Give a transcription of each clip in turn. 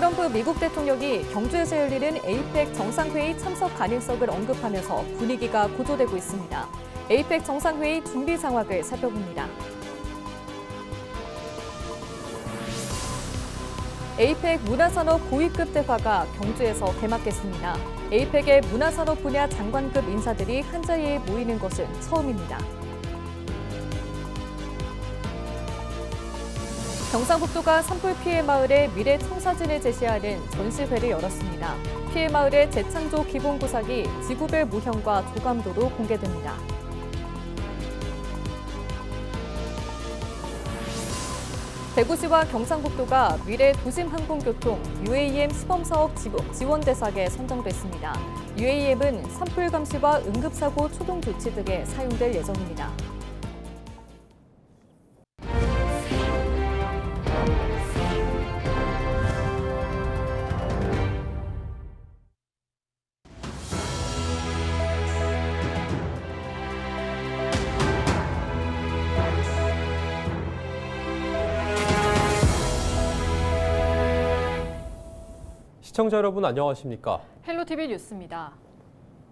트럼프 미국 대통령이 경주에서 열리는 에이펙 정상회의 참석 가능성을 언급하면서 분위기가 고조되고 있습니다. 에이펙 정상회의 준비 상황을 살펴봅니다. 에이펙 문화산업 고위급 대화가 경주에서 개막했습니다. 에이펙의 문화산업 분야 장관급 인사들이 한자리에 모이는 것은 처음입니다. 경상북도가 산불 피해 마을의 미래 청사진을 제시하는 전시회를 열었습니다. 피해 마을의 재창조 기본 구상이 지구별 모형과 조감도로 공개됩니다. 대구시와 경상북도가 미래 도심항공교통 UAM 시범사업 지원 대상에 선정됐습니다. UAM은 산불 감시와 응급사고 초동 조치 등에 사용될 예정입니다. 시청자 여러분 안녕하십니까? 헬로티비 뉴스입니다.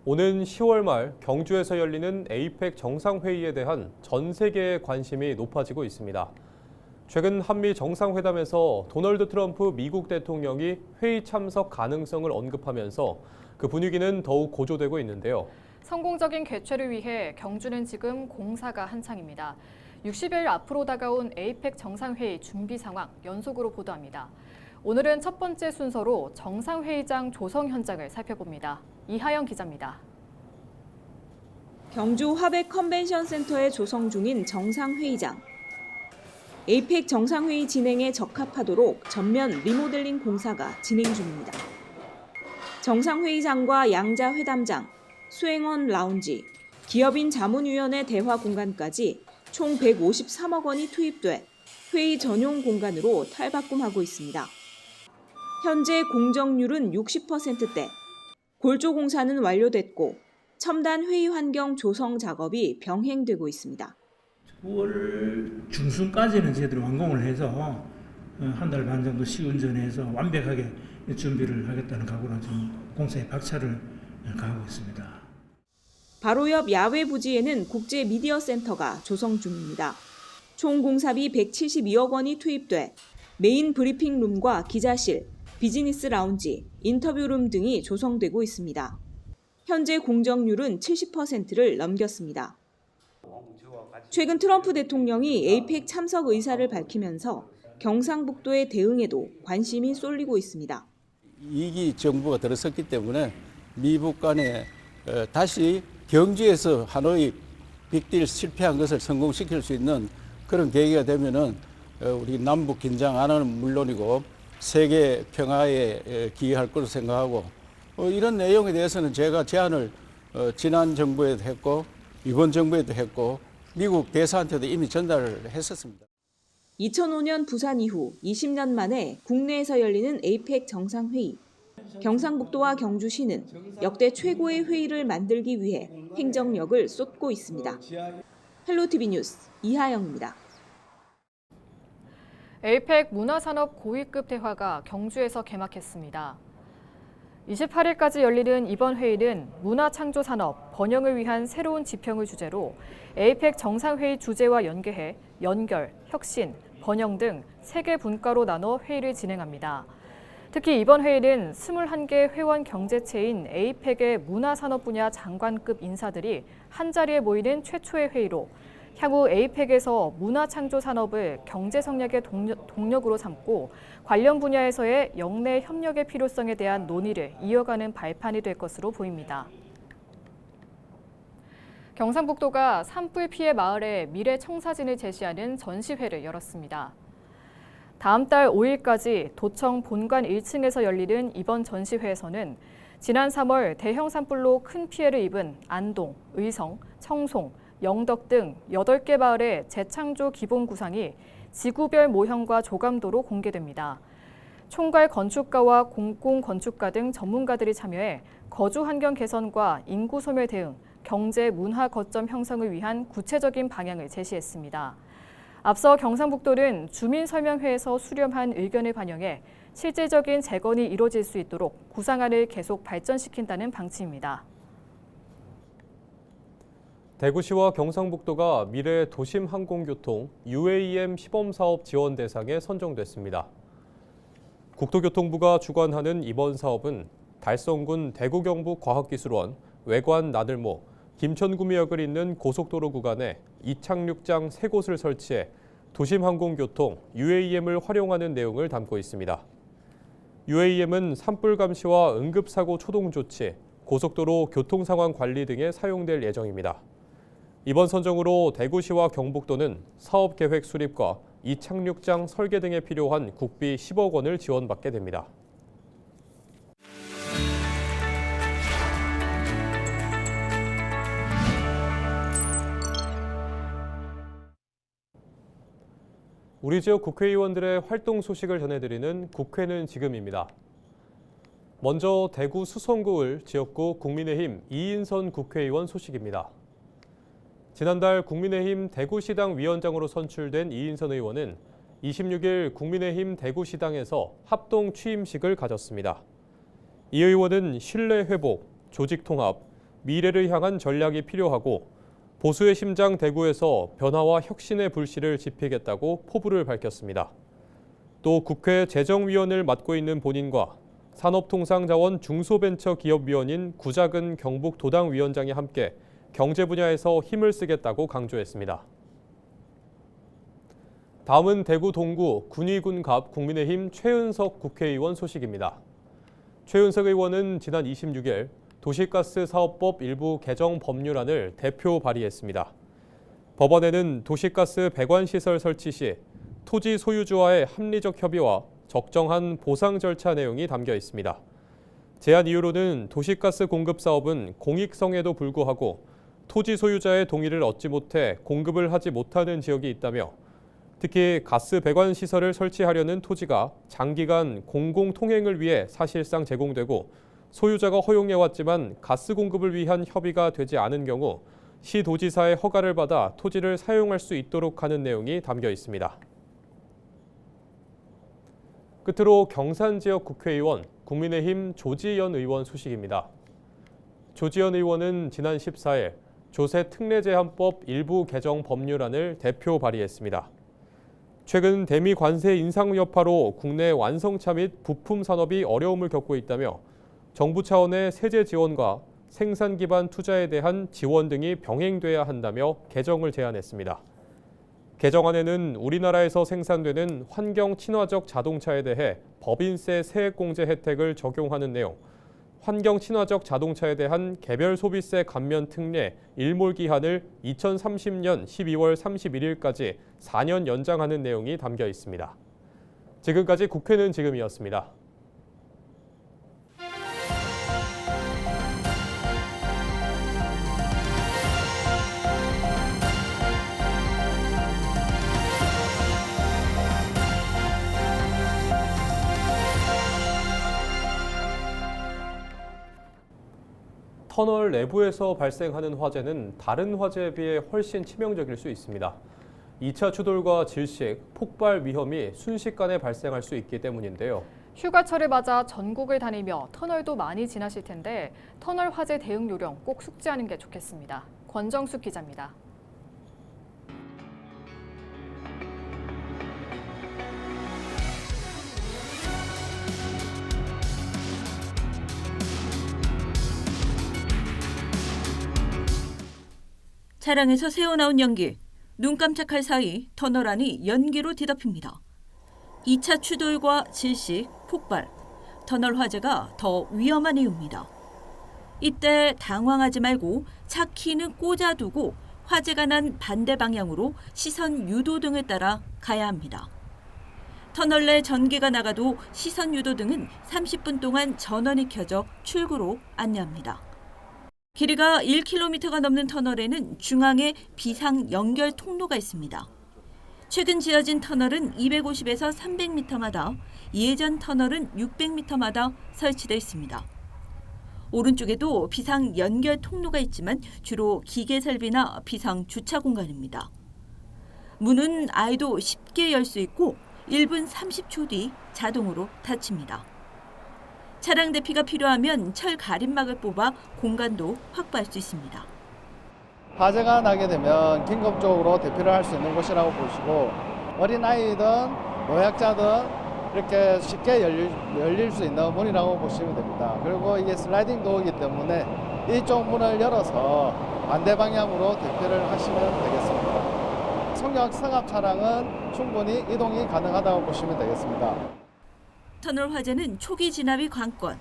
오는 10월 말 경주에서 열리는 에이펙 정상회의에 대한 전 세계의 관심이 높아지고 있습니다. 최근 한미 정상회담에서 도널드 트럼프 미국 대통령이 회의 참석 가능성을 언급하면서 그 분위기는 더욱 고조되고 있는데요. 성공적인 개최를 위해 경주는 지금 공사가 한창입니다. 60일 앞으로 다가온 에이펙 정상회의 준비 상황 연속으로 보도합니다. 오늘은 첫 번째 순서로 정상회의장 조성 현장을 살펴봅니다. 이하영 기자입니다. 경주 화백 컨벤션 센터에 조성 중인 정상회의장. 에이펙 정상회의 진행에 적합하도록 전면 리모델링 공사가 진행 중입니다. 정상회의장과 양자 회담장, 수행원 라운지, 기업인 자문위원회 대화 공간까지 총 153억 원이 투입돼 회의 전용 공간으로 탈바꿈하고 있습니다. 현재 공정률은 60%대, 골조 공사는 완료됐고 첨단 회의 환경 조성 작업이 병행되고 있습니다. 9월 중순까지는 제대로 완공을 해서 한 달 반 정도 시운전해서 완벽하게 준비를 하겠다는 각오로 지금 공사에 박차를 가하고 있습니다. 바로 옆 야외 부지에는 국제 미디어 센터가 조성 중입니다. 총 공사비 172억 원이 투입돼 메인 브리핑 룸과 기자실, 비즈니스 라운지, 인터뷰룸 등이 조성되고 있습니다. 현재 공정률은 70%를 넘겼습니다. 최근 트럼프 대통령이 에이펙 참석 의사를 밝히면서 경상북도의 대응에도 관심이 쏠리고 있습니다. 2기 정부가 들어섰기 때문에 미북 간에 다시 경주에서 하노이 빅딜 실패한 것을 성공시킬 수 있는 그런 계기가 되면은 우리 남북 긴장 완화는 물론이고 세계 평화에 기여할 것으로 생각하고 이런 내용에 대해서는 제가 제안을 지난 정부에도 했고 이번 정부에도 했고 미국 대사한테도 이미 전달을 했었습니다. 2005년 부산 이후 20년 만에 국내에서 열리는 에이펙 정상회의. 경상북도와 경주시는 역대 최고의 회의를 만들기 위해 행정력을 쏟고 있습니다. 헬로티비 뉴스 이하영입니다. 에이펙 문화산업 고위급 대화가 경주에서 개막했습니다. 28일까지 열리는 이번 회의는 문화창조산업 번영을 위한 새로운 지평을 주제로 에이펙 정상회의 주제와 연계해 연결, 혁신, 번영 등 3개 분과로 나눠 회의를 진행합니다. 특히 이번 회의는 21개 회원 경제체인 에이펙의 문화산업 분야 장관급 인사들이 한자리에 모이는 최초의 회의로 향후 에이펙에서 문화창조 산업을 경제 성장의 동력으로 삼고 관련 분야에서의 영내 협력의 필요성에 대한 논의를 이어가는 발판이 될 것으로 보입니다. 경상북도가 산불 피해 마을의 미래 청사진을 제시하는 전시회를 열었습니다. 다음 달 5일까지 도청 본관 1층에서 열리는 이번 전시회에서는 지난 3월 대형 산불로 큰 피해를 입은 안동, 의성, 청송, 영덕 등 8개 마을의 재창조 기본 구상이 지구별 모형과 조감도로 공개됩니다. 총괄 건축가와 공공건축가 등 전문가들이 참여해 거주 환경 개선과 인구 소멸 대응, 경제 문화 거점 형성을 위한 구체적인 방향을 제시했습니다. 앞서 경상북도는 주민설명회에서 수렴한 의견을 반영해 실질적인 재건이 이루어질 수 있도록 구상안을 계속 발전시킨다는 방침입니다. 대구시와 경상북도가 미래 도심 항공교통 UAM 시범사업 지원 대상에 선정됐습니다. 국토교통부가 주관하는 이번 사업은 달성군 대구경북과학기술원 외관 나들모 김천구미역을 잇는 고속도로 구간에 이착륙장 3곳을 설치해 도심항공교통 UAM을 활용하는 내용을 담고 있습니다. UAM은 산불 감시와 응급사고 초동 조치, 고속도로 교통상황 관리 등에 사용될 예정입니다. 이번 선정으로 대구시와 경북도는 사업계획 수립과 이착륙장 설계 등에 필요한 국비 10억 원을 지원받게 됩니다. 우리 지역 국회의원들의 활동 소식을 전해드리는 국회는 지금입니다. 먼저 대구 수성구을 지역구 국민의힘 이인선 국회의원 소식입니다. 지난달 국민의힘 대구시당 위원장으로 선출된 이인선 의원은 26일 국민의힘 대구시당에서 합동 취임식을 가졌습니다. 이 의원은 신뢰 회복, 조직 통합, 미래를 향한 전략이 필요하고 보수의 심장 대구에서 변화와 혁신의 불씨를 지피겠다고 포부를 밝혔습니다. 또 국회 재정위원을 맡고 있는 본인과 산업통상자원 중소벤처기업위원인 구자근 경북도당위원장이 함께 경제 분야에서 힘을 쓰겠다고 강조했습니다. 다음은 대구 동구 군위군갑 국민의힘 최은석 국회의원 소식입니다. 최은석 의원은 지난 26일 도시가스 사업법 일부 개정 법률안을 대표 발의했습니다. 법안에는 도시가스 배관시설 설치 시 토지 소유주와의 합리적 협의와 적정한 보상 절차 내용이 담겨 있습니다. 제안 이유로는 도시가스 공급 사업은 공익성에도 불구하고 토지 소유자의 동의를 얻지 못해 공급을 하지 못하는 지역이 있다며 특히 가스 배관 시설을 설치하려는 토지가 장기간 공공통행을 위해 사실상 제공되고 소유자가 허용해왔지만 가스 공급을 위한 협의가 되지 않은 경우 시도지사의 허가를 받아 토지를 사용할 수 있도록 하는 내용이 담겨 있습니다. 끝으로 경산 지역 국회의원 국민의힘 조지현 의원 소식입니다. 조지현 의원은 지난 14일 조세 특례제한법 일부 개정 법률안을 대표 발의했습니다. 최근 대미 관세 인상 여파로 국내 완성차 및 부품 산업이 어려움을 겪고 있다며 정부 차원의 세제 지원과 생산 기반 투자에 대한 지원 등이 병행돼야 한다며 개정을 제안했습니다. 개정안에는 우리나라에서 생산되는 환경 친화적 자동차에 대해 법인세 세액공제 혜택을 적용하는 내용, 환경 친화적 자동차에 대한 개별 소비세 감면 특례 일몰 기한을 2030년 12월 31일까지 4년 연장하는 내용이 담겨 있습니다. 지금까지 국회는 지금이었습니다. 터널 내부에서 발생하는 화재는 다른 화재에 비해 훨씬 치명적일 수 있습니다. 2차 추돌과 질식, 폭발 위험이 순식간에 발생할 수 있기 때문인데요. 휴가철을 맞아 전국을 다니며 터널도 많이 지나실 텐데 터널 화재 대응 요령 꼭 숙지하는 게 좋겠습니다. 권정숙 기자입니다. 차량에서 새어나온 연기, 눈 깜짝할 사이 터널 안이 연기로 뒤덮입니다. 2차 추돌과 질식, 폭발, 터널 화재가 더 위험한 이유입니다. 이때 당황하지 말고 차 키는 꽂아두고 화재가 난 반대 방향으로 시선 유도등을 따라 가야 합니다. 터널 내 전기가 나가도 시선 유도등은 30분 동안 전원이 켜져 출구로 안내합니다. 길이가 1km가 넘는 터널에는 중앙에 비상 연결 통로가 있습니다. 최근 지어진 터널은 250에서 300m마다, 예전 터널은 600m마다 설치되어 있습니다. 오른쪽에도 비상 연결 통로가 있지만 주로 기계 설비나 비상 주차 공간입니다. 문은 아이도 쉽게 열 수 있고 1분 30초 뒤 자동으로 닫힙니다. 차량 대피가 필요하면 철 가림막을 뽑아 공간도 확보할 수 있습니다. 화재가 나게 되면 긴급적으로 대피를 할 수 있는 곳이라고 보시고 어린아이든 노약자든 이렇게 쉽게 열릴 수 있는 문이라고 보시면 됩니다. 그리고 이게 슬라이딩 도어이기 때문에 이쪽 문을 열어서 반대 방향으로 대피를 하시면 되겠습니다. 속력 승합 차량은 충분히 이동이 가능하다고 보시면 되겠습니다. 터널 화재는 초기 진압이 관건.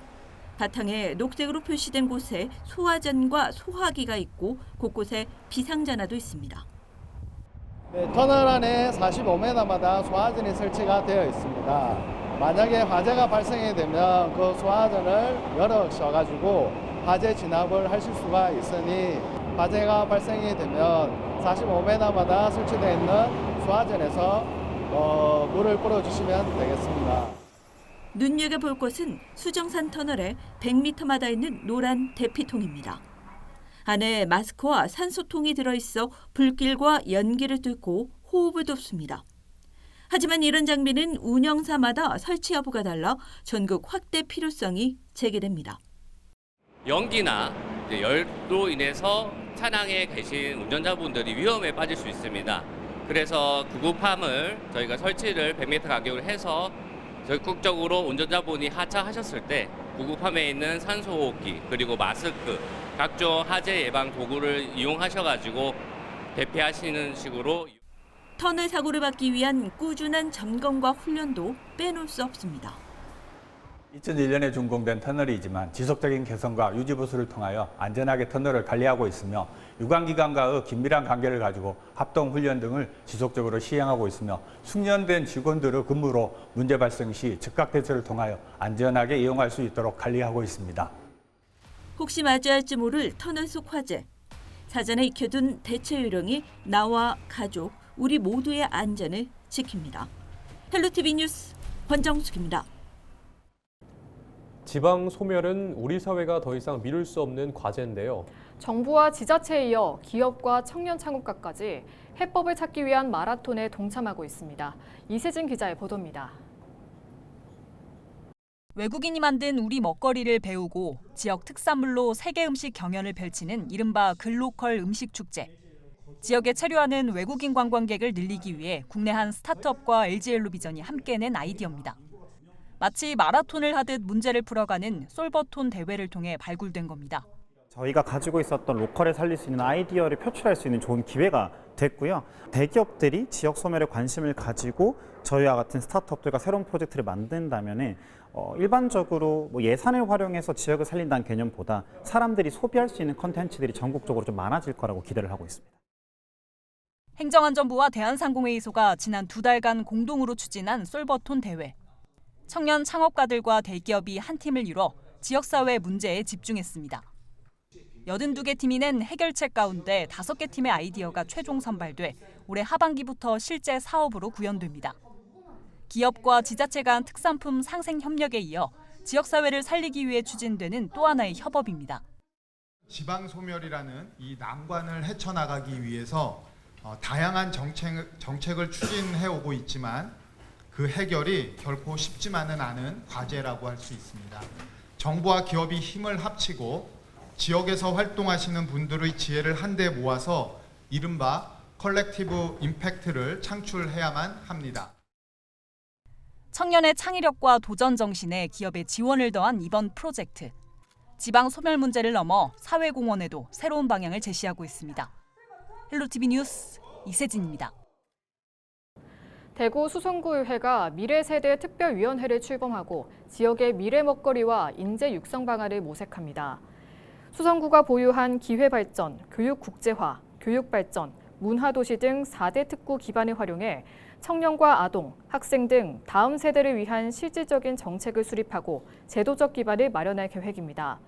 바탕에 녹색으로 표시된 곳에 소화전과 소화기가 있고 곳곳에 비상전화도 있습니다. 네, 터널 안에 45m마다 소화전이 설치가 되어 있습니다. 만약에 화재가 발생이 되면 그 소화전을 열어셔가지고 화재 진압을 하실 수가 있으니 화재가 발생이 되면 45m마다 설치되어 있는 소화전에서 물을 뿌려주시면 되겠습니다. 눈여겨볼 곳은 수정산 터널에 100m마다 있는 노란 대피통입니다. 안에 마스크와 산소통이 들어있어 불길과 연기를 뚫고 호흡을 돕습니다. 하지만 이런 장비는 운영사마다 설치 여부가 달라 전국 확대 필요성이 제기됩니다. 연기나 열로 인해서 차량에 계신 운전자분들이 위험에 빠질 수 있습니다. 그래서 구급함을 저희가 설치를 100m 간격으로 해서 적극적으로 운전자분이 하차하셨을 때 구급함에 있는 산소호흡기 그리고 마스크 각종 화재 예방 도구를 이용하셔가지고 대피하시는 식으로 터널 사고를 막기 위한 꾸준한 점검과 훈련도 빼놓을 수 없습니다. 2001년에 준공된 터널이지만 지속적인 개선과 유지 보수를 통하여 안전하게 터널을 관리하고 있으며 유관기관과의 긴밀한 관계를 가지고 합동훈련 등을 지속적으로 시행하고 있으며 숙련된 직원들의 근무로 문제 발생 시 즉각 대처를 통하여 안전하게 이용할 수 있도록 관리하고 있습니다. 혹시 맞이할지 모를 터널 속 화재. 사전에 익혀둔 대처 요령이 나와 가족, 우리 모두의 안전을 지킵니다. 헬로티비 뉴스 권정숙입니다. 지방 소멸은 우리 사회가 더 이상 미룰 수 없는 과제인데요. 정부와 지자체에 이어 기업과 청년 창업가까지 해법을 찾기 위한 마라톤에 동참하고 있습니다. 이세진 기자의 보도입니다. 외국인이 만든 우리 먹거리를 배우고 지역 특산물로 세계 음식 경연을 펼치는 이른바 글로컬 음식 축제. 지역에 체류하는 외국인 관광객을 늘리기 위해 국내 한 스타트업과 LG엘로비전이 함께 낸 아이디어입니다. 마치 마라톤을 하듯 문제를 풀어가는 솔버톤 대회를 통해 발굴된 겁니다. 저희가 가지고 있었던 로컬에 살릴 수 있는 아이디어를 표출할 수 있는 좋은 기회가 됐고요. 대기업들이 지역 소멸에 관심을 가지고 저희와 같은 스타트업들과 새로운 프로젝트를 만든다면 일반적으로 예산을 활용해서 지역을 살린다는 개념보다 사람들이 소비할 수 있는 컨텐츠들이 전국적으로 좀 많아질 거라고 기대를 하고 있습니다. 행정안전부와 대한상공회의소가 지난 2달간 공동으로 추진한 솔버톤 대회. 청년 창업가들과 대기업이 한 팀을 이뤄 지역사회 문제에 집중했습니다. 82개 팀이 낸 해결책 가운데 5개 팀의 아이디어가 최종 선발돼 올해 하반기부터 실제 사업으로 구현됩니다. 기업과 지자체가 한 특산품 상생 협력에 이어 지역사회를 살리기 위해 추진되는 또 하나의 협업입니다. 지방 소멸이라는 이 난관을 헤쳐나가기 위해서 다양한 정책을 추진해오고 있지만 그 해결이 결코 쉽지만은 않은 과제라고 할 수 있습니다. 정부와 기업이 힘을 합치고 지역에서 활동하시는 분들의 지혜를 한데 모아서 이른바 컬렉티브 임팩트를 창출해야만 합니다. 청년의 창의력과 도전 정신에 기업의 지원을 더한 이번 프로젝트. 지방 소멸 문제를 넘어 사회공헌에도 새로운 방향을 제시하고 있습니다. 헬로티비 뉴스 이세진입니다. 대구 수성구의회가 미래세대 특별위원회를 출범하고 지역의 미래 먹거리와 인재 육성 방안을 모색합니다. 수성구가 보유한 기회발전, 교육국제화, 교육발전, 문화도시 등 4대 특구 기반을 활용해 청년과 아동, 학생 등 다음 세대를 위한 실질적인 정책을 수립하고 제도적 기반을 마련할 계획입니다.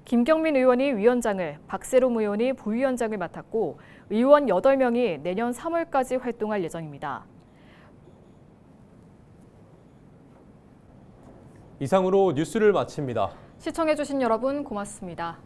김경민 의원이 위원장을, 박세롬 의원이 부위원장을 맡았고 의원 8명이 내년 3월까지 활동할 예정입니다. 이상으로 뉴스를 마칩니다. 시청해주신 여러분 고맙습니다.